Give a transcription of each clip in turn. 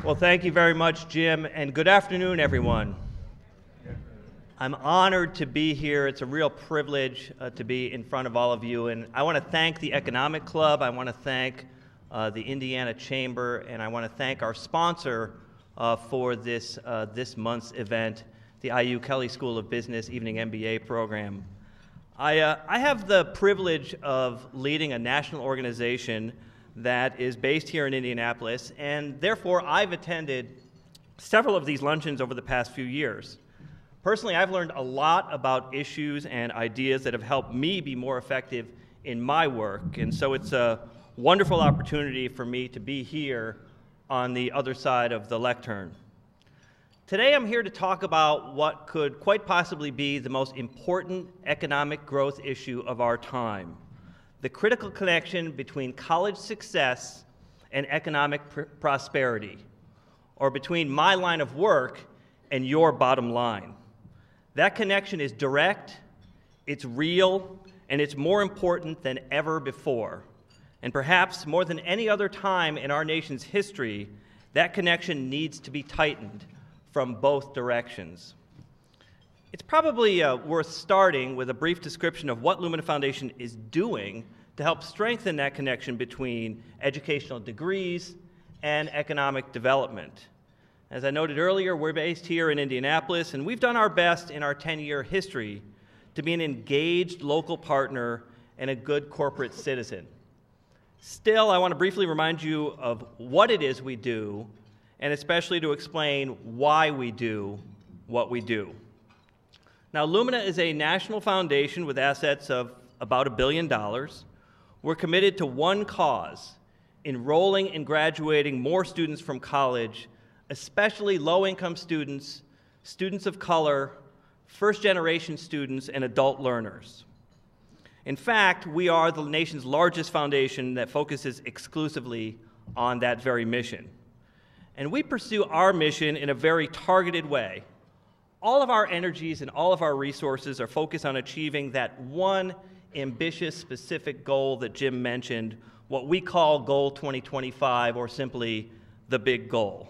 Well, thank you very much, Jim, and good afternoon, everyone. I'm honored to be here. It's a real privilege to be in front of all of you, and I want to thank the Economic Club, I want to thank the Indiana Chamber, and I want to thank our sponsor for this month's event, the IU Kelley School of Business Evening MBA program. I have the privilege of leading a national organization that is based here in Indianapolis, and therefore I've attended several of these luncheons over the past few years. Personally, I've learned a lot about issues and ideas that have helped me be more effective in my work, and so it's a wonderful opportunity for me to be here on the other side of the lectern. Today I'm here to talk about what could quite possibly be the most important economic growth issue of our time: the critical connection between college success and economic prosperity, or between my line of work and your bottom line. That connection is direct, it's real, and it's more important than ever before. And perhaps more than any other time in our nation's history, that connection needs to be tightened from both directions. It's probably worth starting with a brief description of what Lumina Foundation is doing to help strengthen that connection between educational degrees and economic development. As I noted earlier, we're based here in Indianapolis, and we've done our best in our 10-year history to be an engaged local partner and a good corporate citizen. Still, I want to briefly remind you of what it is we do, and especially to explain why we do what we do. Now, Lumina is a national foundation with assets of about $1 billion. We're committed to one cause: enrolling and graduating more students from college, especially low-income students, students of color, first-generation students, and adult learners. In fact, we are the nation's largest foundation that focuses exclusively on that very mission. And we pursue our mission in a very targeted way. All of our energies and all of our resources are focused on achieving that one ambitious, specific goal that Jim mentioned, what we call Goal 2025, or simply the big goal.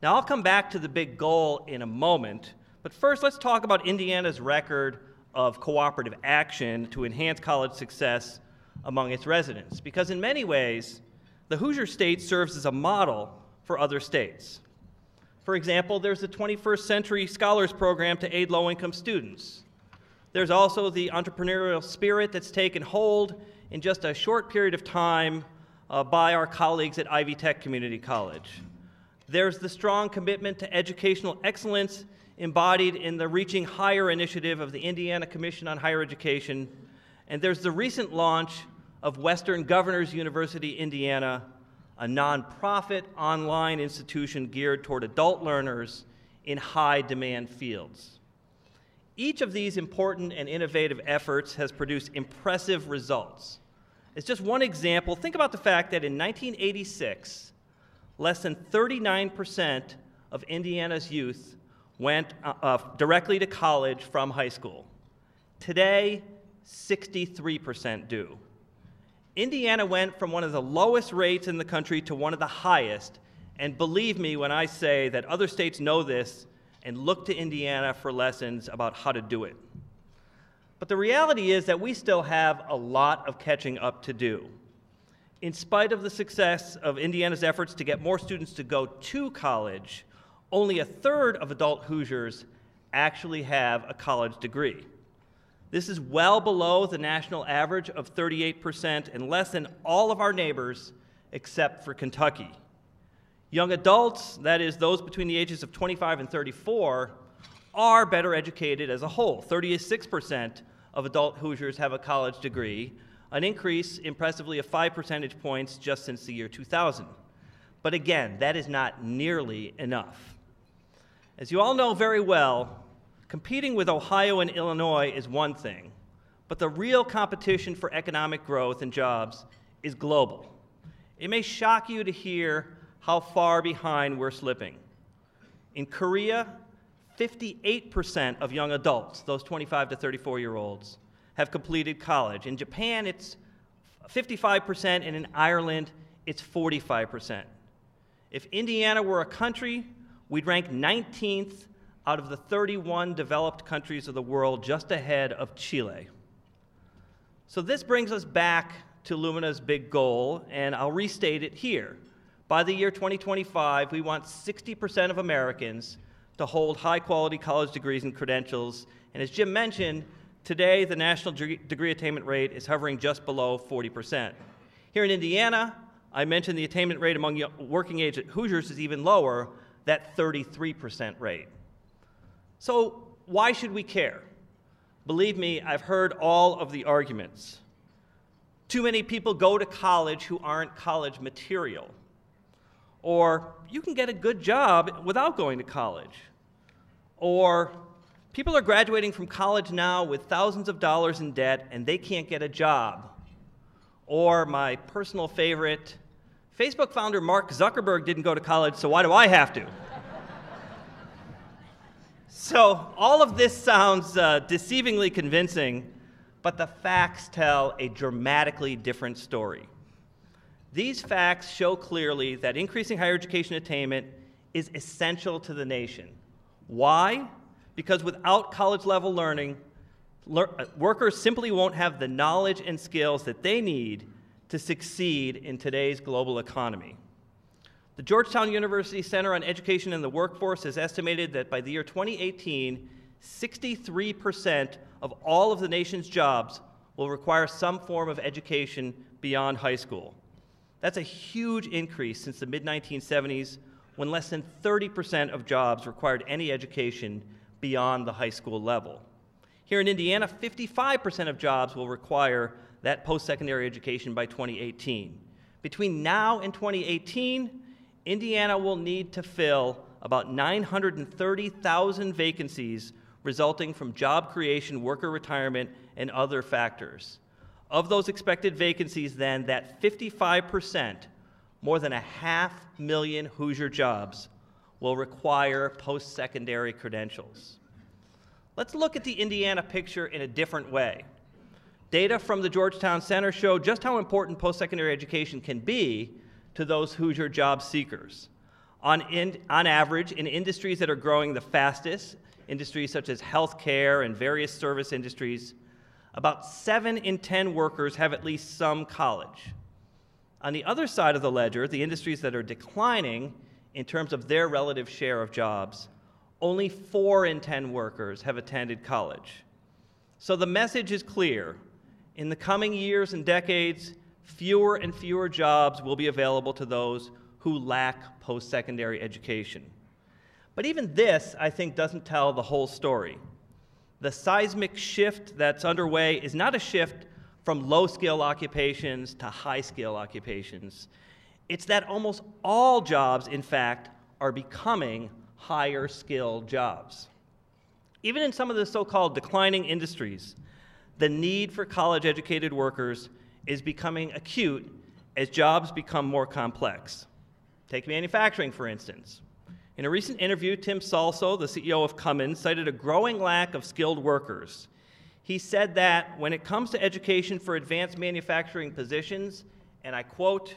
Now, I'll come back to the big goal in a moment, but first let's talk about Indiana's record of cooperative action to enhance college success among its residents, because in many ways, the Hoosier State serves as a model for other states. For example, there's the 21st Century Scholars Program to aid low-income students. There's also the entrepreneurial spirit that's taken hold in just a short period of time by our colleagues at Ivy Tech Community College. There's the strong commitment to educational excellence embodied in the Reaching Higher initiative of the Indiana Commission on Higher Education. And there's the recent launch of Western Governors University, Indiana, a nonprofit online institution geared toward adult learners in high-demand fields. Each of these important and innovative efforts has produced impressive results. As just one example, think about the fact that in 1986, less than 39% of Indiana's youth went directly to college from high school. Today, 63% do. Indiana went from one of the lowest rates in the country to one of the highest, and believe me when I say that other states know this and look to Indiana for lessons about how to do it. But the reality is that we still have a lot of catching up to do. In spite of the success of Indiana's efforts to get more students to go to college, only a third of adult Hoosiers actually have a college degree. This is well below the national average of 38% and less than all of our neighbors except for Kentucky. Young adults, that is those between the ages of 25 and 34, are better educated as a whole. 36% of adult Hoosiers have a college degree, an increase impressively of 5 percentage points just since the year 2000. But again, that is not nearly enough. As you all know very well, competing with Ohio and Illinois is one thing, but the real competition for economic growth and jobs is global. It may shock you to hear how far behind we're slipping. In Korea, 58% of young adults, those 25 to 34-year-olds, have completed college. In Japan, it's 55%, and in Ireland, it's 45%. If Indiana were a country, we'd rank 19th out of the 31 developed countries of the world, just ahead of Chile. So this brings us back to Lumina's big goal, and I'll restate it here. By the year 2025, we want 60% of Americans to hold high-quality college degrees and credentials. And as Jim mentioned, today the national degree attainment rate is hovering just below 40%. Here in Indiana, I mentioned the attainment rate among working-age Hoosiers is even lower, that 33% rate. So why should we care? Believe me, I've heard all of the arguments. Too many people go to college who aren't college material. Or you can get a good job without going to college. Or people are graduating from college now with thousands of dollars in debt and they can't get a job. Or my personal favorite, Facebook founder Mark Zuckerberg didn't go to college, so why do I have to? So all of this sounds deceivingly convincing, but the facts tell a dramatically different story. These facts show clearly that increasing higher education attainment is essential to the nation. Why? Because without college-level learning, workers simply won't have the knowledge and skills that they need to succeed in today's global economy. The Georgetown University Center on Education and the Workforce has estimated that by the year 2018, 63% of all of the nation's jobs will require some form of education beyond high school. That's a huge increase since the mid-1970s, when less than 30% of jobs required any education beyond the high school level. Here in Indiana, 55% of jobs will require that post-secondary education by 2018. Between now and 2018, Indiana will need to fill about 930,000 vacancies resulting from job creation, worker retirement, and other factors. Of those expected vacancies, then, that 55%, more than 500,000 Hoosier jobs, will require post-secondary credentials. Let's look at the Indiana picture in a different way. Data from the Georgetown Center show just how important post-secondary education can be to those Hoosier job seekers. On average, in industries that are growing the fastest, industries such as healthcare and various service industries, about 7 in 10 workers have at least some college. On the other side of the ledger, the industries that are declining in terms of their relative share of jobs, only 4 in 10 workers have attended college. So the message is clear. In the coming years and decades, fewer and fewer jobs will be available to those who lack post-secondary education. But even this, I think, doesn't tell the whole story. The seismic shift that's underway is not a shift from low-skill occupations to high-skill occupations. It's that almost all jobs, in fact, are becoming higher-skill jobs. Even in some of the so-called declining industries, the need for college-educated workers is becoming acute as jobs become more complex. Take manufacturing, for instance. In a recent interview, Tim Salso, the CEO of Cummins, cited a growing lack of skilled workers. He said that when it comes to education for advanced manufacturing positions, and I quote,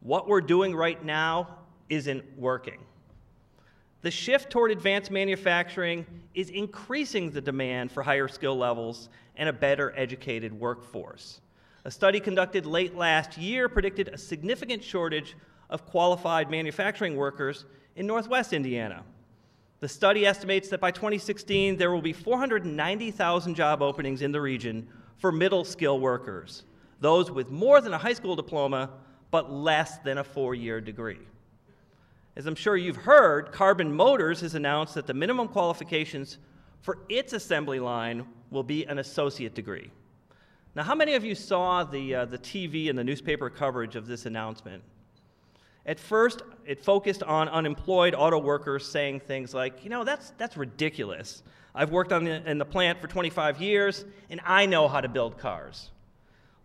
"What we're doing right now isn't working." The shift toward advanced manufacturing is increasing the demand for higher skill levels and a better educated workforce. A study conducted late last year predicted a significant shortage of qualified manufacturing workers in Northwest Indiana. The study estimates that by 2016, there will be 490,000 job openings in the region for middle skill workers, those with more than a high school diploma but less than a 4-year degree. As I'm sure you've heard, Carbon Motors has announced that the minimum qualifications for its assembly line will be an associate degree. Now, how many of you saw the TV and the newspaper coverage of this announcement? At first, it focused on unemployed auto workers saying things like, you know, that's ridiculous. I've worked in the plant for 25 years, and I know how to build cars.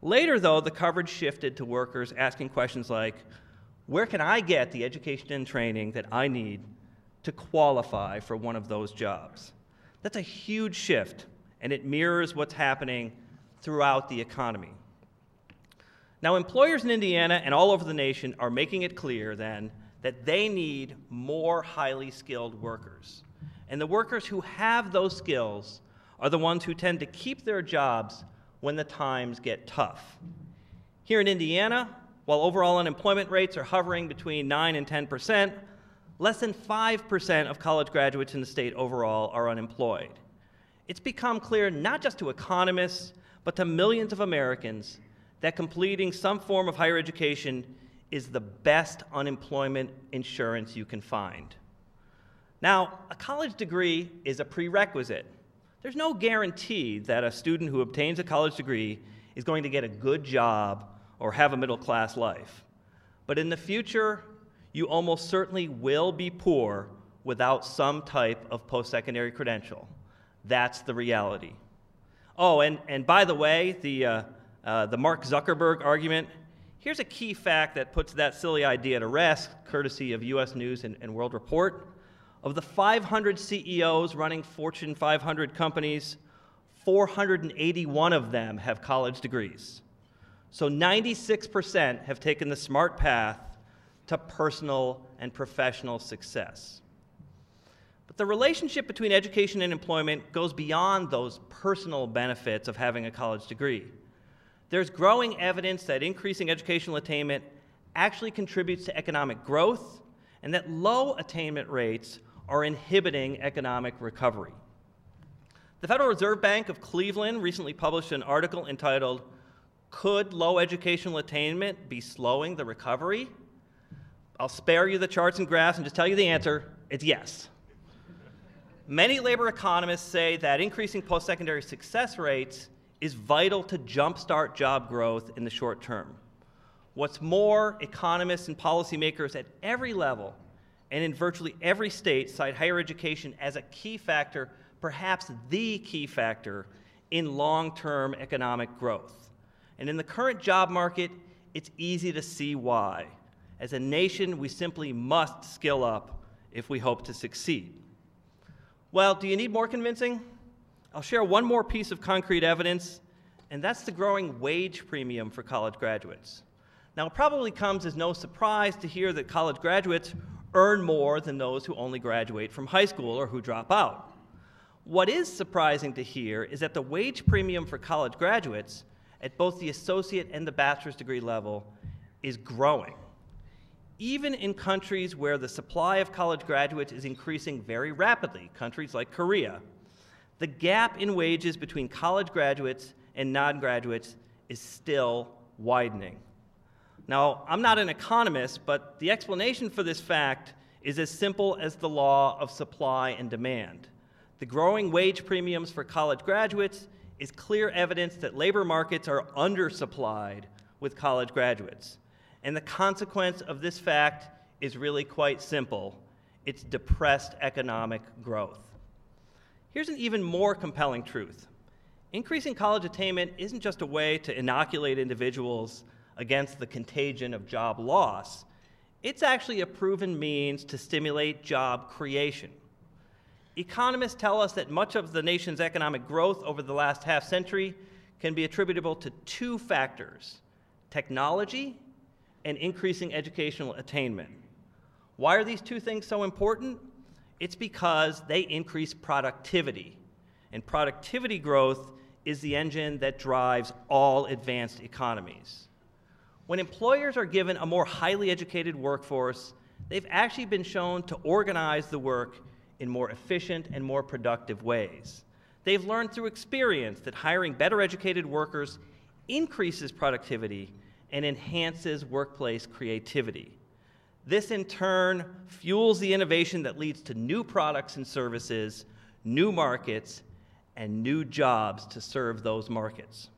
Later, though, the coverage shifted to workers asking questions like, where can I get the education and training that I need to qualify for one of those jobs? That's a huge shift, and it mirrors what's happening throughout the economy. Now, employers in Indiana and all over the nation are making it clear, then, that they need more highly skilled workers. And the workers who have those skills are the ones who tend to keep their jobs when the times get tough. Here in Indiana, while overall unemployment rates are hovering between 9 and 10%, less than 5% of college graduates in the state overall are unemployed. It's become clear not just to economists, but to millions of Americans that completing some form of higher education is the best unemployment insurance you can find. Now, a college degree is a prerequisite. There's no guarantee that a student who obtains a college degree is going to get a good job or have a middle-class life. But in the future, you almost certainly will be poor without some type of post-secondary credential. That's the reality. Oh, and by the way, the Mark Zuckerberg argument, here's a key fact that puts that silly idea to rest, courtesy of US News and World Report. Of the 500 CEOs running Fortune 500 companies, 481 of them have college degrees. So 96% have taken the smart path to personal and professional success. But the relationship between education and employment goes beyond those personal benefits of having a college degree. There's growing evidence that increasing educational attainment actually contributes to economic growth, and that low attainment rates are inhibiting economic recovery. The Federal Reserve Bank of Cleveland recently published an article entitled, "Could Low Educational Attainment Be Slowing the Recovery?" I'll spare you the charts and graphs and just tell you the answer. It's yes. Many labor economists say that increasing post-secondary success rates is vital to jumpstart job growth in the short term. What's more, economists and policymakers at every level and in virtually every state cite higher education as a key factor, perhaps the key factor, in long-term economic growth. And in the current job market, it's easy to see why. As a nation, we simply must skill up if we hope to succeed. Well, do you need more convincing? I'll share one more piece of concrete evidence, and that's the growing wage premium for college graduates. Now, it probably comes as no surprise to hear that college graduates earn more than those who only graduate from high school or who drop out. What is surprising to hear is that the wage premium for college graduates at both the associate and the bachelor's degree level is growing. Even in countries where the supply of college graduates is increasing very rapidly, countries like Korea, the gap in wages between college graduates and non-graduates is still widening. Now, I'm not an economist, but the explanation for this fact is as simple as the law of supply and demand. The growing wage premiums for college graduates is clear evidence that labor markets are undersupplied with college graduates. And the consequence of this fact is really quite simple. It's depressed economic growth. Here's an even more compelling truth. Increasing college attainment isn't just a way to inoculate individuals against the contagion of job loss. It's actually a proven means to stimulate job creation. Economists tell us that much of the nation's economic growth over the last half century can be attributable to two factors: technology and increasing educational attainment. Why are these two things so important? It's because they increase productivity, and productivity growth is the engine that drives all advanced economies. When employers are given a more highly educated workforce, they've actually been shown to organize the work in more efficient and more productive ways. They've learned through experience that hiring better educated workers increases productivity and enhances workplace creativity. This, in turn, fuels the innovation that leads to new products and services, new markets, and new jobs to serve those markets.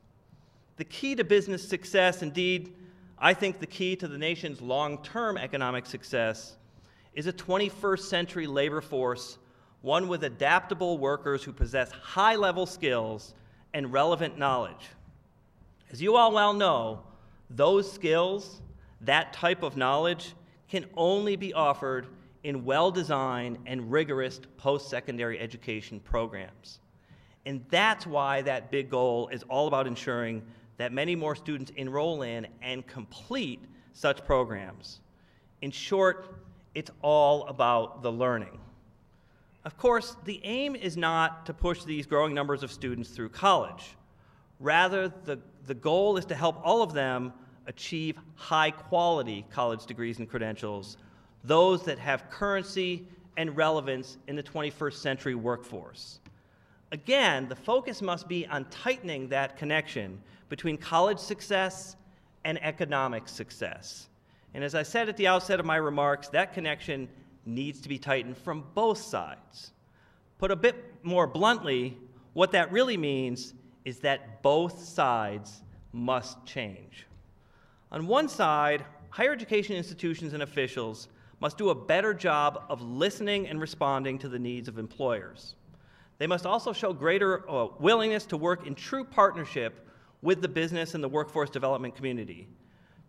The key to business success, indeed, I think the key to the nation's long-term economic success, is a 21st century labor force, one with adaptable workers who possess high-level skills and relevant knowledge. As you all well know, those skills, that type of knowledge, can only be offered in well-designed and rigorous post-secondary education programs. And that's why that big goal is all about ensuring that many more students enroll in and complete such programs. In short, It's all about the learning. Of course, the aim is not to push these growing numbers of students through college. Rather, the goal is to help all of them achieve high-quality college degrees and credentials, those that have currency and relevance in the 21st century workforce. Again, the focus must be on tightening that connection between college success and economic success. And as I said at the outset of my remarks, that connection needs to be tightened from both sides. Put a bit more bluntly, what that really means is that both sides must change. On one side, higher education institutions and officials must do a better job of listening and responding to the needs of employers. They must also show greater willingness to work in true partnership with the business and the workforce development community,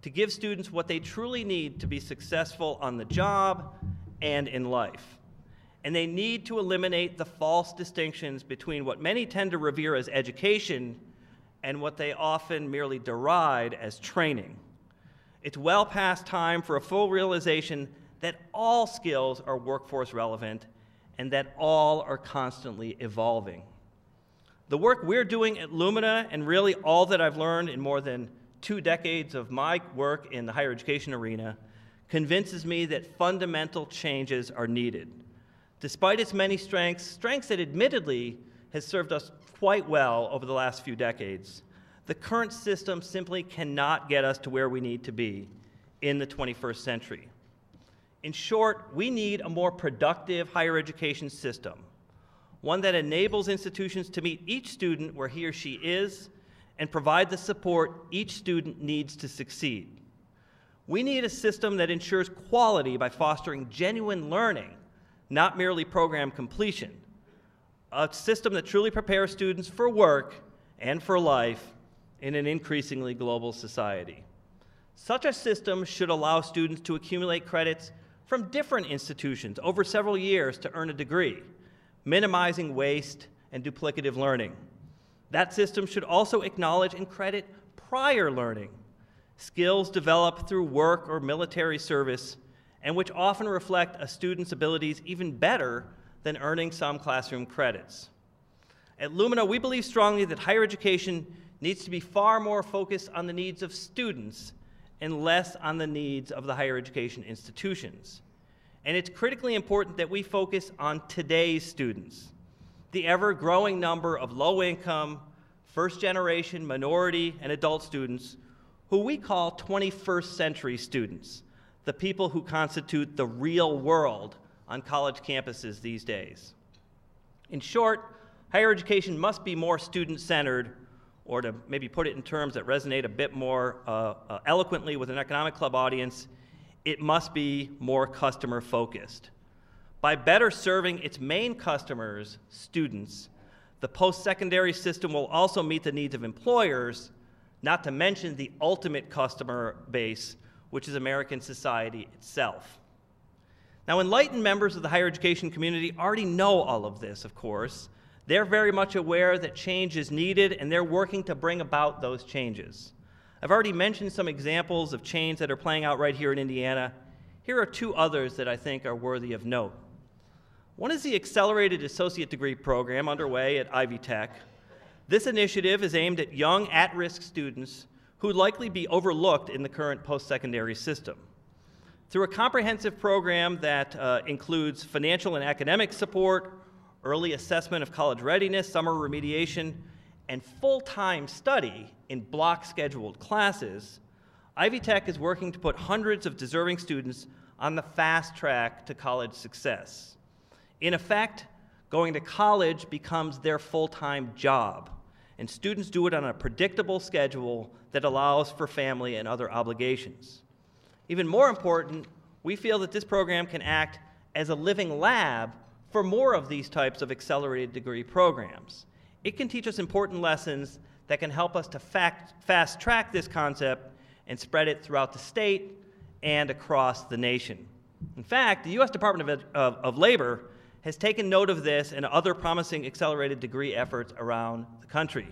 to give students what they truly need to be successful on the job and in life. And they need to eliminate the false distinctions between what many tend to revere as education and what they often merely deride as training. It's well past time for a full realization that all skills are workforce relevant and that all are constantly evolving. The work we're doing at Lumina, and really all that I've learned in more than 2 decades of my work in the higher education arena, convinces me that fundamental changes are needed. Despite its many strengths that admittedly has served us quite well over the last few decades, the current system simply cannot get us to where we need to be in the 21st century. In short, we need a more productive higher education system, one that enables institutions to meet each student where he or she is and provide the support each student needs to succeed. We need a system that ensures quality by fostering genuine learning, not merely program completion. A system that truly prepares students for work and for life in an increasingly global society. Such a system should allow students to accumulate credits from different institutions over several years to earn a degree, minimizing waste and duplicative learning. That system should also acknowledge and credit prior learning, skills developed through work or military service, and which often reflect a student's abilities even better than earning some classroom credits. At Lumina, we believe strongly that higher education needs to be far more focused on the needs of students and less on the needs of the higher education institutions. And it's critically important that we focus on today's students, the ever-growing number of low-income, first-generation, minority, and adult students who we call 21st century students, the people who constitute the real world on college campuses these days. In short, higher education must be more student-centered, or to maybe put it in terms that resonate a bit more eloquently with an economic club audience, it must be more customer-focused. By better serving its main customers, students, the post-secondary system will also meet the needs of employers, not to mention the ultimate customer base, which is American society itself. Now, enlightened members of the higher education community already know all of this, of course. They're very much aware that change is needed, and they're working to bring about those changes. I've already mentioned some examples of change that are playing out right here in Indiana. Here are 2 others that I think are worthy of note. One is the Accelerated Associate Degree program underway at Ivy Tech. This initiative is aimed at young, at-risk students who would likely be overlooked in the current post-secondary system. Through a comprehensive program that includes financial and academic support, early assessment of college readiness, summer remediation, and full-time study in block-scheduled classes, Ivy Tech is working to put hundreds of deserving students on the fast track to college success. In effect, going to college becomes their full-time job, and students do it on a predictable schedule that allows for family and other obligations. Even more important, we feel that this program can act as a living lab for more of these types of accelerated degree programs. It can teach us important lessons that can help us to fast-track this concept and spread it throughout the state and across the nation. In fact, the U.S. Department of Labor has taken note of this and other promising accelerated degree efforts around the country.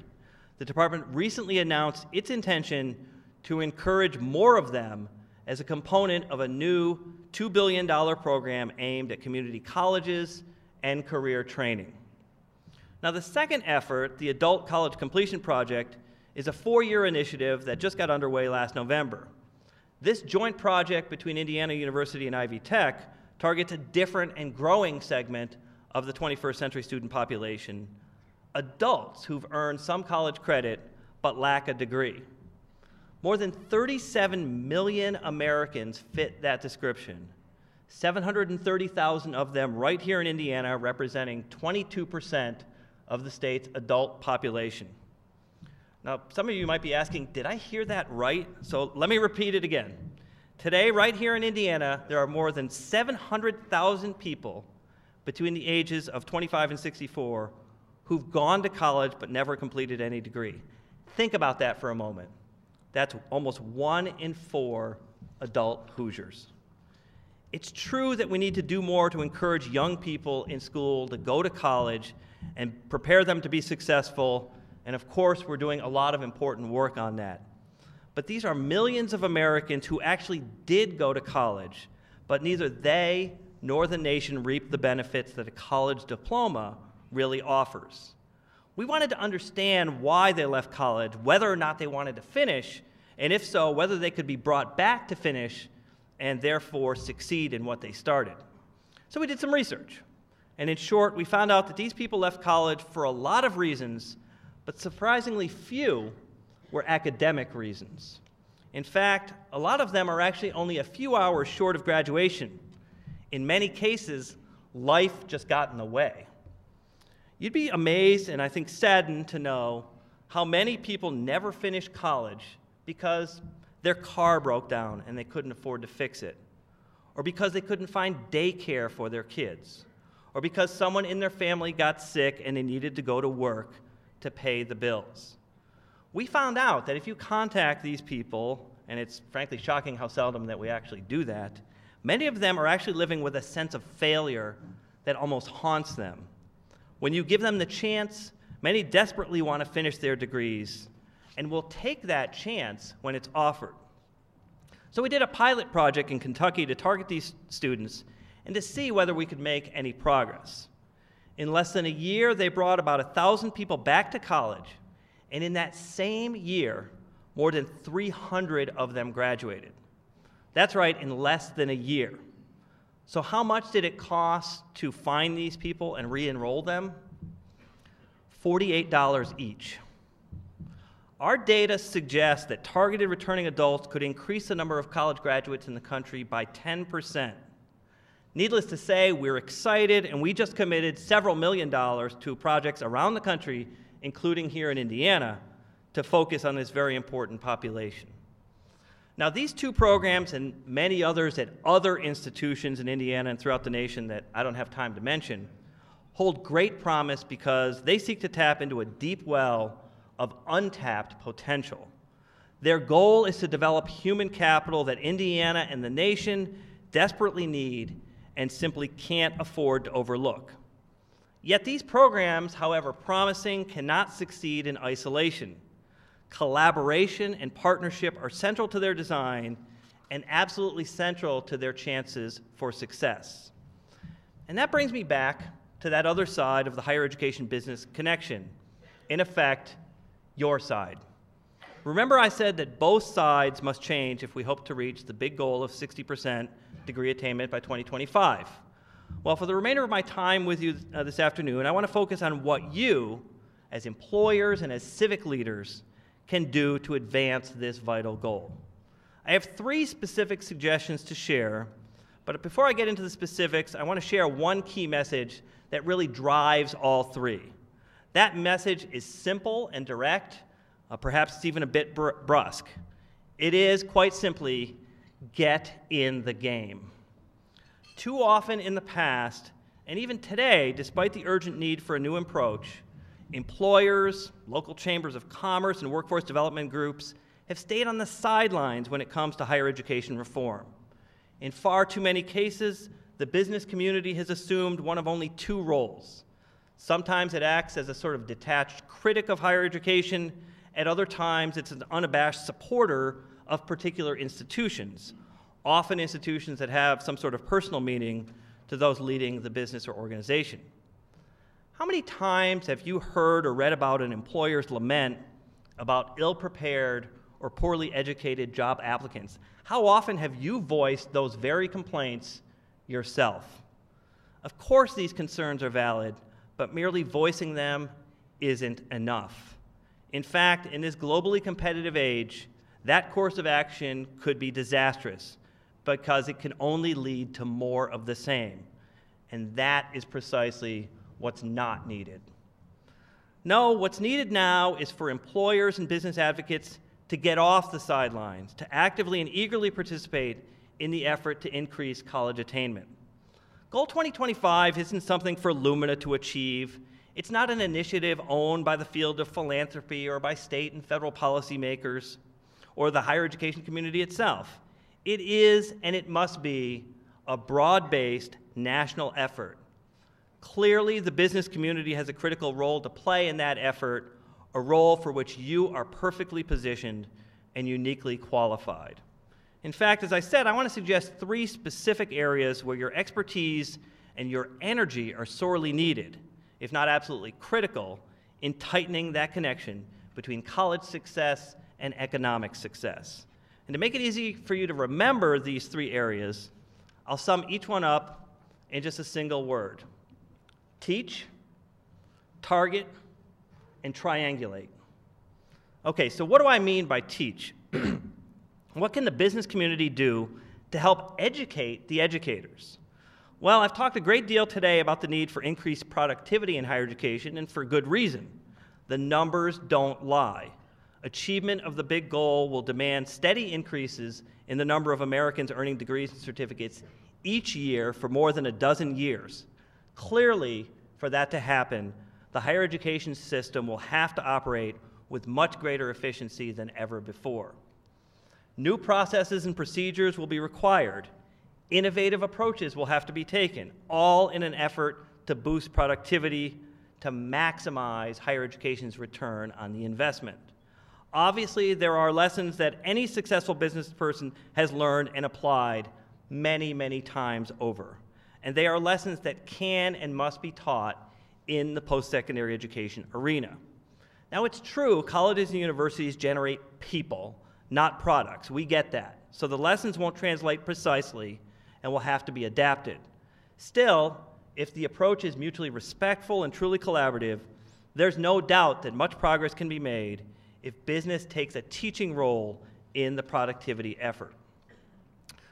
The department recently announced its intention to encourage more of them as a component of a new $2 billion program aimed at community colleges and career training. Now, the second effort, the Adult College Completion Project, is a 4-year initiative that just got underway last November. This joint project between Indiana University and Ivy Tech targets a different and growing segment of the 21st century student population, adults who've earned some college credit but lack a degree. More than 37 million Americans fit that description, 730,000 of them right here in Indiana, representing 22% of the state's adult population. Now, some of you might be asking, did I hear that right? So let me repeat it again. Today, right here in Indiana, there are more than 700,000 people between the ages of 25 and 64 who've gone to college but never completed any degree. Think about that for a moment. That's almost 1 in 4 adult Hoosiers. It's true that we need to do more to encourage young people in school to go to college and prepare them to be successful, and of course, we're doing a lot of important work on that. But these are millions of Americans who actually did go to college, but neither they nor the nation reap the benefits that a college diploma really offers. We wanted to understand why they left college, whether or not they wanted to finish, and if so, whether they could be brought back to finish and therefore succeed in what they started. So we did some research. And in short, we found out that these people left college for a lot of reasons, but surprisingly few were academic reasons. In fact, a lot of them are actually only a few hours short of graduation. In many cases, life just got in the way. You'd be amazed and I think saddened to know how many people never finished college because their car broke down and they couldn't afford to fix it, or because they couldn't find daycare for their kids, or because someone in their family got sick and they needed to go to work to pay the bills. We found out that if you contact these people, and it's frankly shocking how seldom that we actually do that, many of them are actually living with a sense of failure that almost haunts them. When you give them the chance, many desperately want to finish their degrees and will take that chance when it's offered. So we did a pilot project in Kentucky to target these students and to see whether we could make any progress. In less than a year, they brought about 1,000 people back to college, and in that same year, more than 300 of them graduated. That's right, in less than a year. So how much did it cost to find these people and re-enroll them? $48 each. Our data suggests that targeted returning adults could increase the number of college graduates in the country by 10%. Needless to say, we're excited, and we just committed several million dollars to projects around the country, including here in Indiana, to focus on this very important population. Now, these two programs and many others at other institutions in Indiana and throughout the nation that I don't have time to mention hold great promise because they seek to tap into a deep well of untapped potential. Their goal is to develop human capital that Indiana and the nation desperately need and simply can't afford to overlook. Yet these programs, however promising, cannot succeed in isolation. Collaboration and partnership are central to their design and absolutely central to their chances for success. And that brings me back to that other side of the higher education business connection. In effect, your side. Remember I said that both sides must change if we hope to reach the big goal of 60% degree attainment by 2025. Well, for the remainder of my time with you this afternoon, I want to focus on what you, as employers and as civic leaders, can do to advance this vital goal. I have 3 specific suggestions to share, but before I get into the specifics, I want to share one key message that really drives all 3. That message is simple and direct, perhaps it's even a bit brusque. It is, quite simply, get in the game. Too often in the past, and even today, despite the urgent need for a new approach, employers, local chambers of commerce, and workforce development groups have stayed on the sidelines when it comes to higher education reform. In far too many cases, the business community has assumed one of only 2 roles. Sometimes it acts as a sort of detached critic of higher education. At other times, it's an unabashed supporter of particular institutions, often institutions that have some sort of personal meaning to those leading the business or organization. How many times have you heard or read about an employer's lament about ill-prepared or poorly educated job applicants? How often have you voiced those very complaints yourself? Of course these concerns are valid, but merely voicing them isn't enough. In fact, in this globally competitive age, that course of action could be disastrous because it can only lead to more of the same. And that is precisely what's not needed. No, what's needed now is for employers and business advocates to get off the sidelines, to actively and eagerly participate in the effort to increase college attainment. Goal 2025 isn't something for Lumina to achieve. It's not an initiative owned by the field of philanthropy or by state and federal policymakers or the higher education community itself. It is, and it must be, a broad-based national effort. Clearly, the business community has a critical role to play in that effort, a role for which you are perfectly positioned and uniquely qualified. In fact, as I said, I want to suggest 3 specific areas where your expertise and your energy are sorely needed, if not absolutely critical, in tightening that connection between college success and economic success. And to make it easy for you to remember these 3 areas, I'll sum each one up in just a single word: teach, target, and triangulate. Okay, so what do I mean by teach? What can the business community do to help educate the educators? Well, I've talked a great deal today about the need for increased productivity in higher education, and for good reason. The numbers don't lie. Achievement of the big goal will demand steady increases in the number of Americans earning degrees and certificates each year for more than a dozen years. Clearly, for that to happen, the higher education system will have to operate with much greater efficiency than ever before. New processes and procedures will be required. Innovative approaches will have to be taken, all in an effort to boost productivity, to maximize higher education's return on the investment. Obviously, there are lessons that any successful business person has learned and applied many, many times over. And they are lessons that can and must be taught in the post-secondary education arena. Now, it's true, colleges and universities generate people, not products. We get that. So the lessons won't translate precisely and will have to be adapted. Still, if the approach is mutually respectful and truly collaborative, there's no doubt that much progress can be made if business takes a teaching role in the productivity effort.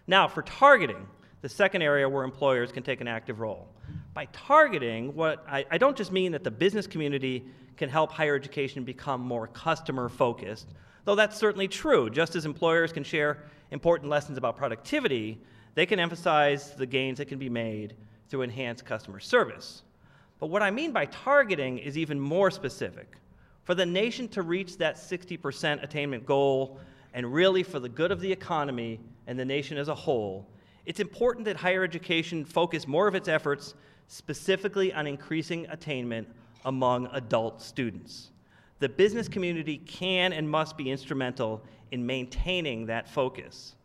Now, for targeting, the second area where employers can take an active role. By targeting, I don't just mean that the business community can help higher education become more customer-focused, though that's certainly true. Just as employers can share important lessons about productivity, they can emphasize the gains that can be made through enhanced customer service. But what I mean by targeting is even more specific. For the nation to reach that 60% attainment goal, and really for the good of the economy and the nation as a whole, it's important that higher education focus more of its efforts specifically on increasing attainment among adult students. The business community can and must be instrumental in maintaining that focus.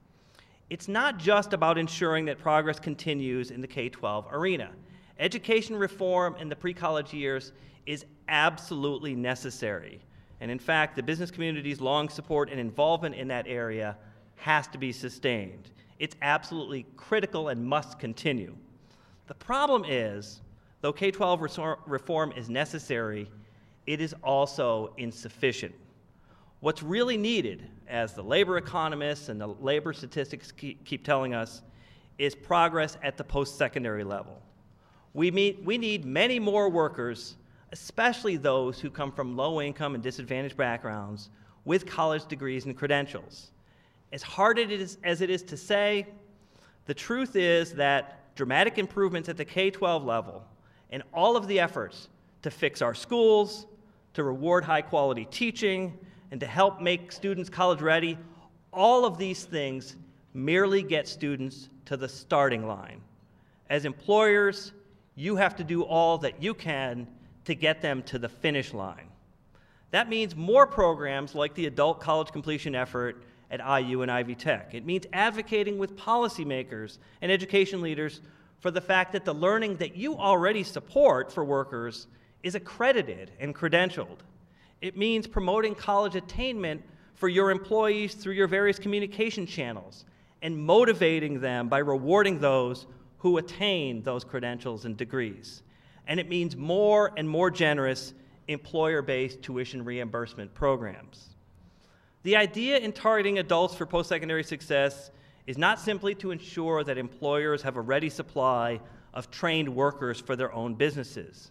It's not just about ensuring that progress continues in the K-12 arena. Education reform in the pre-college years is absolutely necessary. And in fact, the business community's long support and involvement in that area has to be sustained. It's absolutely critical and must continue. The problem is, though K-12 reform is necessary, it is also insufficient. What's really needed, as the labor economists and the labor statistics keep telling us, is progress at the post-secondary level. We need many more workers, especially those who come from low-income and disadvantaged backgrounds, with college degrees and credentials. As hard as it is to say, the truth is that dramatic improvements at the K-12 level and all of the efforts to fix our schools, to reward high-quality teaching, and to help make students college-ready, all of these things merely get students to the starting line. As employers, you have to do all that you can to get them to the finish line. That means more programs like the Adult College Completion Effort at IU and Ivy Tech. It means advocating with policymakers and education leaders for the fact that the learning that you already support for workers is accredited and credentialed. It means promoting college attainment for your employees through your various communication channels and motivating them by rewarding those who attain those credentials and degrees. And it means more and more generous employer-based tuition reimbursement programs. The idea in targeting adults for post-secondary success is not simply to ensure that employers have a ready supply of trained workers for their own businesses.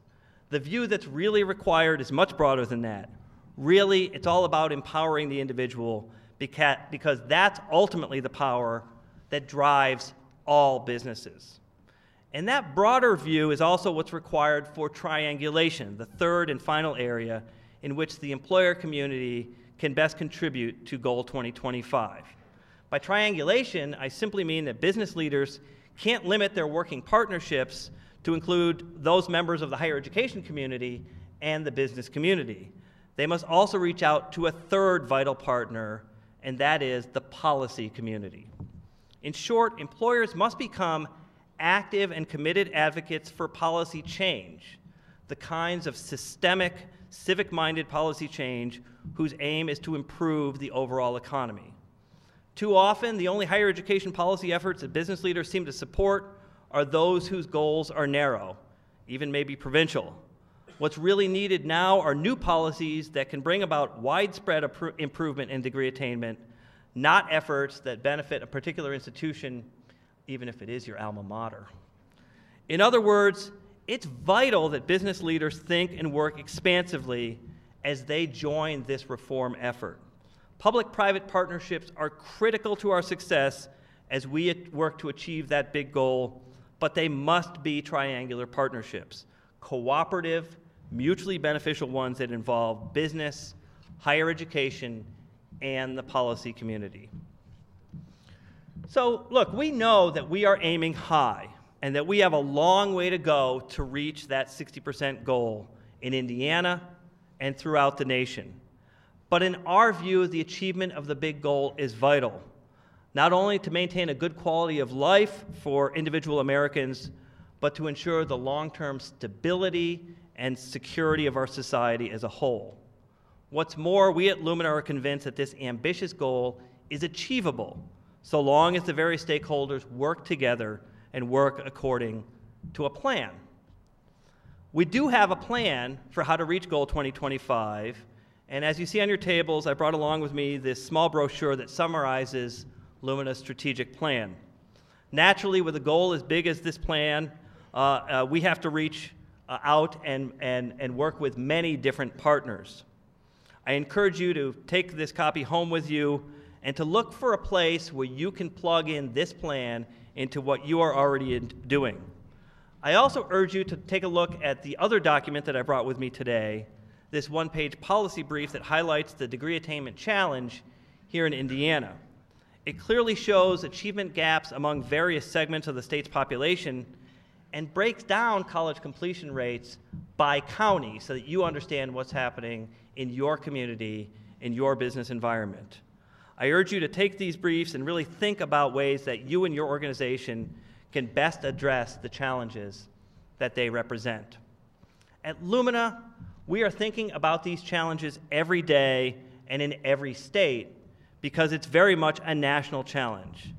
The view that's really required is much broader than that. Really, it's all about empowering the individual because that's ultimately the power that drives all businesses. And that broader view is also what's required for triangulation, the third and final area in which the employer community can best contribute to Goal 2025. By triangulation, I simply mean that business leaders can't limit their working partnerships to include those members of the higher education community and the business community. They must also reach out to a third vital partner, and that is the policy community. In short, employers must become active and committed advocates for policy change, the kinds of systemic, civic-minded policy change whose aim is to improve the overall economy. Too often, the only higher education policy efforts that business leaders seem to support are those whose goals are narrow, even maybe provincial. What's really needed now are new policies that can bring about widespread improvement in degree attainment, not efforts that benefit a particular institution, even if it is your alma mater. In other words, it's vital that business leaders think and work expansively as they join this reform effort. Public-private partnerships are critical to our success as we work to achieve that big goal, but they must be triangular partnerships, cooperative, mutually beneficial ones that involve business, higher education, and the policy community. So, look, we know that we are aiming high and that we have a long way to go to reach that 60% goal in Indiana and throughout the nation. But in our view, the achievement of the big goal is vital, not only to maintain a good quality of life for individual Americans, but to ensure the long-term stability and security of our society as a whole. What's more, we at Lumina are convinced that this ambitious goal is achievable so long as the various stakeholders work together and work according to a plan. We do have a plan for how to reach Goal 2025, and as you see on your tables, I brought along with me this small brochure that summarizes Lumina's strategic plan. Naturally, with a goal as big as this plan, we have to reach out and work with many different partners. I encourage you to take this copy home with you and to look for a place where you can plug in this plan into what you are already doing. I also urge you to take a look at the other document that I brought with me today, this one-page policy brief that highlights the degree attainment challenge here in Indiana. It clearly shows achievement gaps among various segments of the state's population and breaks down college completion rates by county so that you understand what's happening in your community, in your business environment. I urge you to take these briefs and really think about ways that you and your organization can best address the challenges that they represent. At Lumina, we are thinking about these challenges every day and in every state because it's very much a national challenge.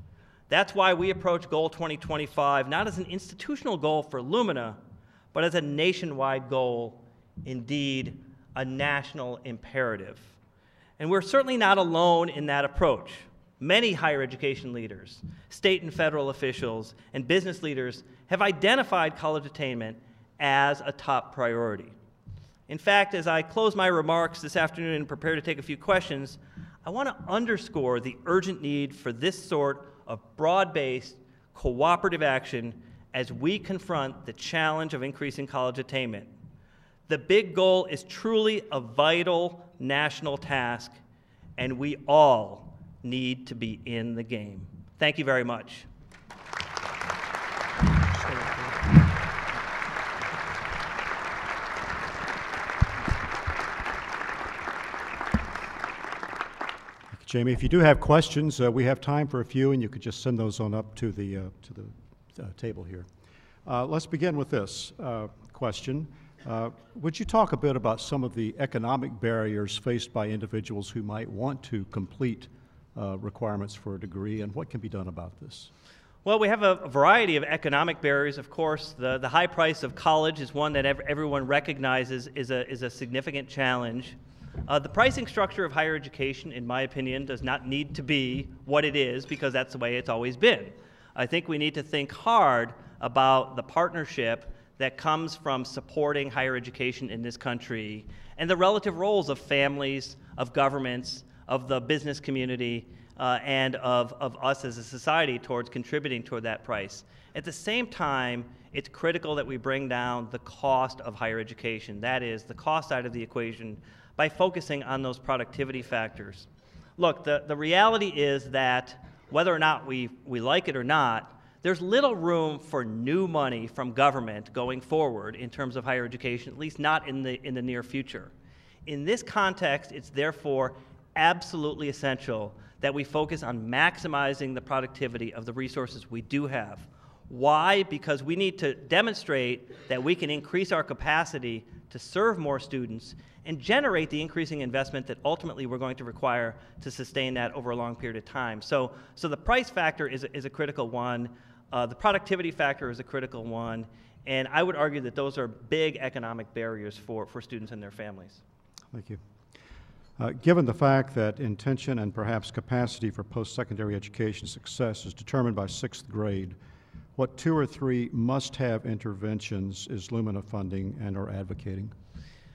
That's why we approach Goal 2025 not as an institutional goal for Lumina, but as a nationwide goal, indeed, a national imperative. And we're certainly not alone in that approach. Many higher education leaders, state and federal officials, and business leaders have identified college attainment as a top priority. In fact, as I close my remarks this afternoon and prepare to take a few questions, I want to underscore the urgent need for this sort of broad-based, cooperative action as we confront the challenge of increasing college attainment. The big goal is truly a vital national task, and we all need to be in the game. Thank you very much. Jamie, if you do have questions, we have time for a few, and you could just send those on up to the table here. Let's begin with this question. Would you talk a bit about some of the economic barriers faced by individuals who might want to complete requirements for a degree, and what can be done about this? Well, we have a variety of economic barriers. Of course, the high price of college is one that everyone recognizes is a significant challenge. The pricing structure of higher education, in my opinion, does not need to be what it is because that's the way it's always been. I think we need to think hard about the partnership that comes from supporting higher education in this country and the relative roles of families, of governments, of the business community, and of us as a society towards contributing toward that price. At the same time, it's critical that we bring down the cost of higher education, that is, the cost side of the equation, by focusing on those productivity factors. Look, the reality is that whether or not we like it or not, there's little room for new money from government going forward in terms of higher education, at least not in the near future. In this context, it's therefore absolutely essential that we focus on maximizing the productivity of the resources we do have. Why? Because we need to demonstrate that we can increase our capacity to serve more students and generate the increasing investment that ultimately we're going to require to sustain that over a long period of time. So the price factor is a critical one. The productivity factor is a critical one. And I would argue that those are big economic barriers for students and their families. Thank you. Given the fact that intention and perhaps capacity for post-secondary education success is determined by 6th grade, what 2 or 3 must-have interventions is Lumina funding and or advocating?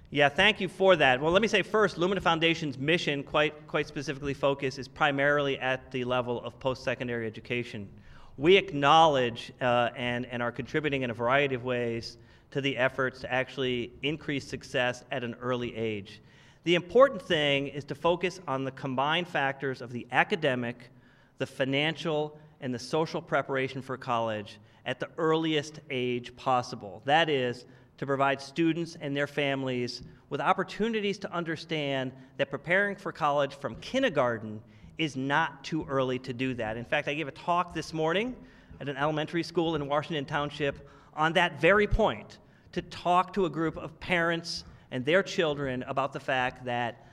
Yeah, thank you for that. Well, let me say first, Lumina Foundation's mission, quite specifically focused, is primarily at the level of post-secondary education. We acknowledge and are contributing in a variety of ways to the efforts to actually increase success at an early age. The important thing is to focus on the combined factors of the academic, the financial, and the social preparation for college at the earliest age possible. That is, to provide students and their families with opportunities to understand that preparing for college from kindergarten is not too early to do that. In fact, I gave a talk this morning at an elementary school in Washington Township on that very point, to talk to a group of parents and their children about the fact that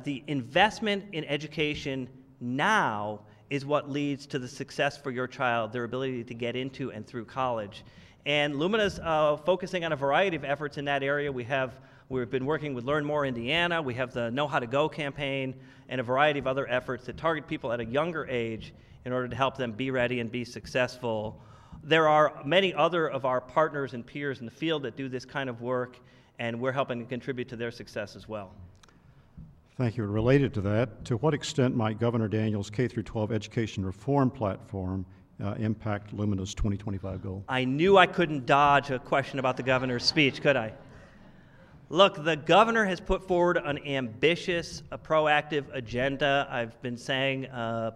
the investment in education now is what leads to the success for your child, their ability to get into and through college. And Lumina's focusing on a variety of efforts in that area. We've been working with Learn More Indiana. We have the Know How to Go campaign and a variety of other efforts that target people at a younger age in order to help them be ready and be successful. There are many other of our partners and peers in the field that do this kind of work, and we're helping to contribute to their success as well. Thank you. Related to that, to what extent might Governor Daniels' K-12 education reform platform impact Lumina's 2025 goal? I knew I couldn't dodge a question about the governor's speech, could I? Look, the governor has put forward an ambitious, proactive agenda. I've been saying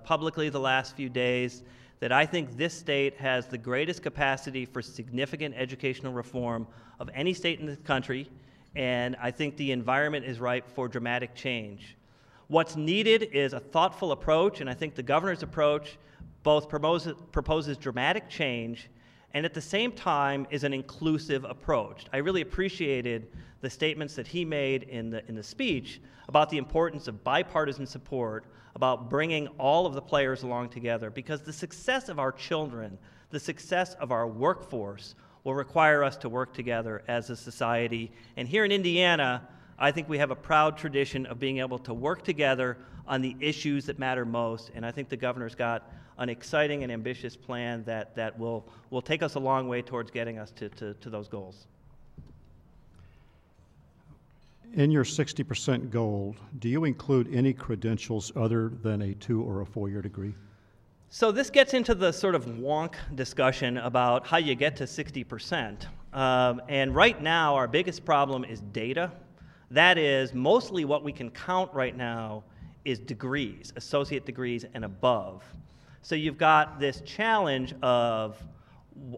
publicly the last few days that I think this state has the greatest capacity for significant educational reform of any state in the country, and I think the environment is ripe for dramatic change. What's needed is a thoughtful approach, and I think the governor's approach both proposes dramatic change and at the same time is an inclusive approach. I really appreciated the statements that he made in the speech about the importance of bipartisan support, about bringing all of the players along together, because the success of our children, the success of our workforce will require us to work together as a society. And here in Indiana, I think we have a proud tradition of being able to work together on the issues that matter most, and I think the governor's got an exciting and ambitious plan that will take us a long way towards getting us to those goals. In your 60% goal, do you include any credentials other than a 2 or a 4-year degree? So this gets into the sort of wonk discussion about how you get to 60%. And right now, our biggest problem is data. That is, mostly what we can count right now is degrees, associate degrees and above. So you've got this challenge of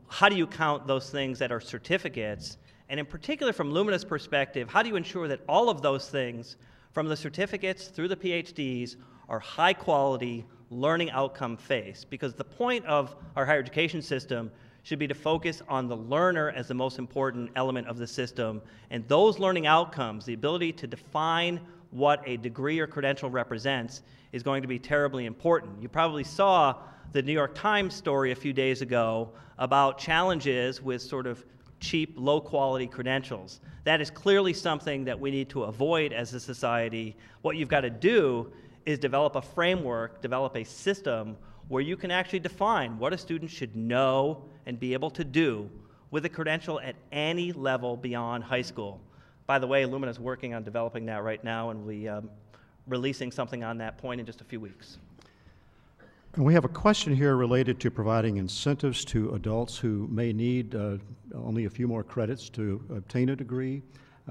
how do you count those things that are certificates, and in particular from Lumina's perspective, how do you ensure that all of those things, from the certificates through the PhDs, are high quality, learning outcome based, because the point of our higher education system should be to focus on the learner as the most important element of the system, and those learning outcomes, the ability to define what a degree or credential represents, is going to be terribly important. You probably saw the New York Times story a few days ago about challenges with sort of cheap, low-quality credentials. That is clearly something that we need to avoid as a society. What you've got to do is develop a framework, develop a system where you can actually define what a student should know and be able to do with a credential at any level beyond high school. By the way, Lumina is working on developing that right now, and we're releasing something on that point in just a few weeks. And we have a question here related to providing incentives to adults who may need only a few more credits to obtain a degree.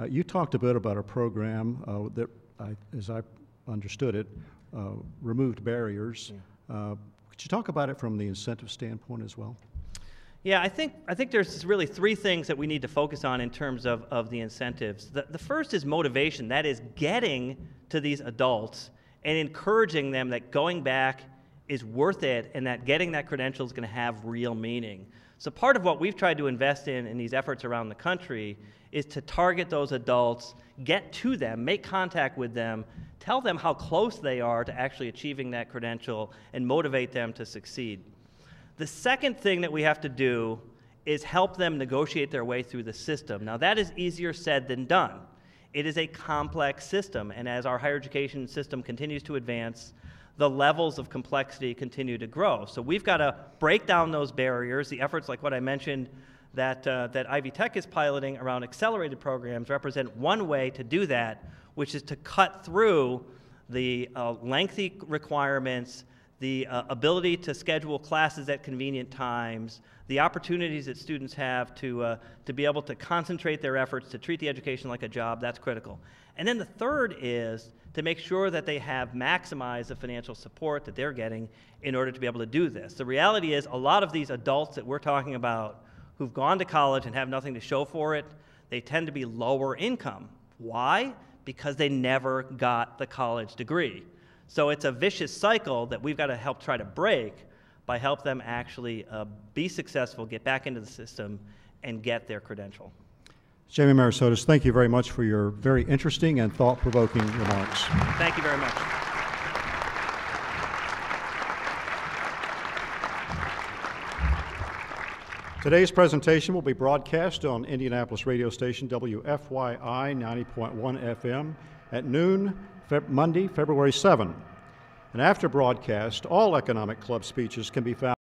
You talked a bit about a program that, as I understood it, removed barriers. Yeah. Could you talk about it from the incentive standpoint as well? Yeah, I think there's really three things that we need to focus on in terms of the incentives. The first is motivation. That is getting to these adults and encouraging them that going back is worth it and that getting that credential is going to have real meaning. So part of what we've tried to invest in these efforts around the country is to target those adults, get to them, make contact with them, tell them how close they are to actually achieving that credential, and motivate them to succeed. The second thing that we have to do is help them negotiate their way through the system. Now, that is easier said than done. It is a complex system, and as our higher education system continues to advance, the levels of complexity continue to grow. So we've got to break down those barriers. The efforts like what I mentioned that Ivy Tech is piloting around accelerated programs represent one way to do that, which is to cut through the lengthy requirements, the ability to schedule classes at convenient times, the opportunities that students have to be able to concentrate their efforts, to treat the education like a job. That's critical. And then the third is to make sure that they have maximized the financial support that they're getting in order to be able to do this. The reality is a lot of these adults that we're talking about who've gone to college and have nothing to show for it, they tend to be lower income. Why? Because they never got the college degree. So it's a vicious cycle that we've got to help try to break by help them actually be successful, get back into the system, and get their credential. Jamie Merisotis, thank you very much for your very interesting and thought-provoking remarks. Thank you very much. Today's presentation will be broadcast on Indianapolis radio station WFYI 90.1 FM at noon, Monday, February 7. And after broadcast, all Economic Club speeches can be found